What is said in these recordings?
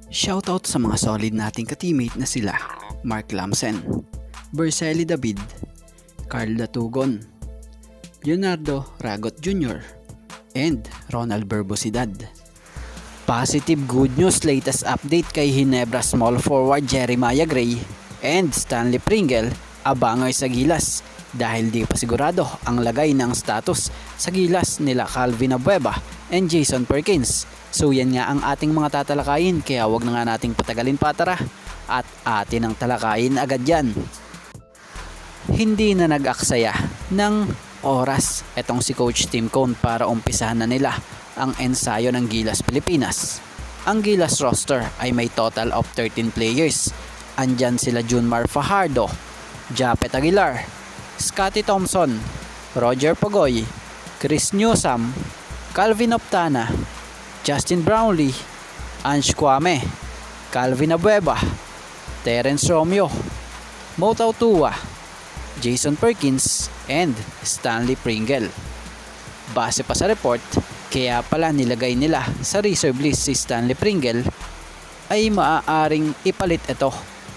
Shoutout sa mga solid nating ka-teammate na sila Mark Lamsen, Berceli David, Carl Datugon, Leonardo Ragot Jr., and Ronald Berbosidad. Positive good news, latest update kay Hinebra small forward Jeremiah Gray and Stanley Pringle abangay sa Gilas dahil di pa sigurado ang lagay ng status sa Gilas nila Calvin Abueva and Jason Perkins. So yan nga ang ating mga tatalakayin, kaya wag na nga nating patagalin pa, tara at atin ang talakayin agad yan. Hindi na nag-aksaya ng oras etong si Coach Tim Cone para umpisahan na nila ang ensayo ng Gilas Pilipinas. Ang Gilas roster ay may total of 13 players. Andyan sila Junmar Fajardo, Japet Aguilar, Scotty Thompson, Roger Pagoy, Chris Newsam, Calvin Optana, Justin Brownlee, Ange Kwame, Calvin Abueva, Terence Romeo, Motau Tua, Jason Perkins, and Stanley Pringle. Base pa sa report, kaya pala nilagay nila sa reserve list si Stanley Pringle ay maaaring ipalit ito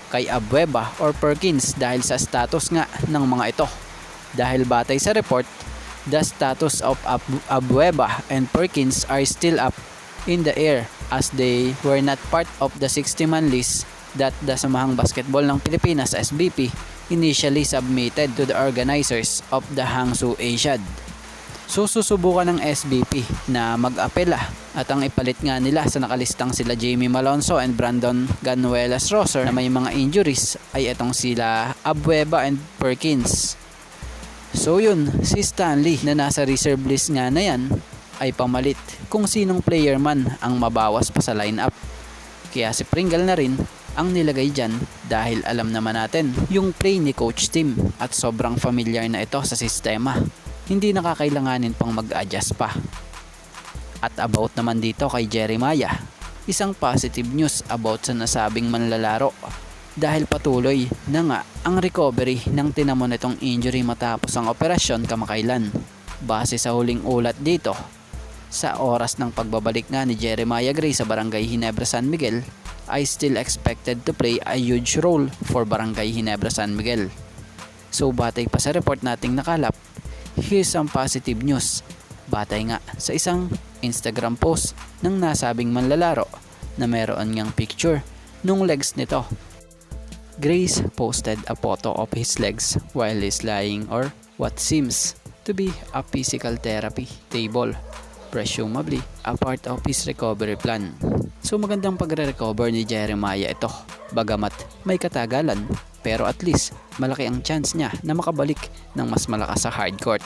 kay Abueva or Perkins dahil sa status nga ng mga ito. Dahil batay sa report, the status of Abueva and Perkins are still up in the air as they were not part of the 60-man list that the Samahang Basketball ng Pilipinas SBP initially submitted to the organizers of the Hangzhou Asiad. So susubukan ng SBP na mag-apela at ang ipalit nga nila sa nakalistang sila Jamie Malonzo and Brandon Ganuelas roster na may mga injuries ay itong sila Abueva and Perkins. So yun, si Stanley na nasa reserve list nga na yan ay pamalit kung sinong player man ang mabawas pa sa lineup. Kaya si Pringle na rin ang nilagay dyan dahil alam naman natin yung play ni Coach Tim at sobrang familiar na ito sa sistema. Hindi nakakailanganin pang mag-adjust pa. At about naman dito kay Jeremiah, isang positive news about sa nasabing manlalaro dahil patuloy na nga ang recovery ng tinamo nitong injury matapos ang operasyon kamakailan. Base sa huling ulat dito, sa oras ng pagbabalik nga ni Jeremiah Gray sa Barangay Ginebra San Miguel ay still expected to play a huge role for Barangay Ginebra San Miguel. So batay pa sa report nating nakalap, here's some positive news. Batay nga sa isang Instagram post ng nasabing manlalaro na meron ngang picture nung legs nito. Grace posted a photo of his legs while he's lying or what seems to be a physical therapy table, presumably a part of his recovery plan. So magandang pagre-recover ni Jeremiah ito, bagamat may katagalan, pero at least malaki ang chance niya na makabalik ng mas malakas sa hardcourt.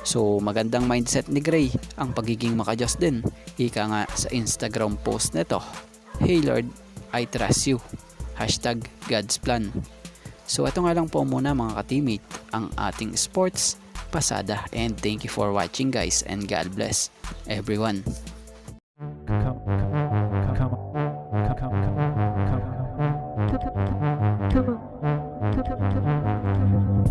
So magandang mindset ni Gray ang pagiging makajos din. Ika nga sa Instagram post nito, "Hey Lord, I trust you. #God's plan." So ito nga lang po muna mga ka-teammate ang ating sports pasada, and thank you for watching guys, and God bless everyone. Come on.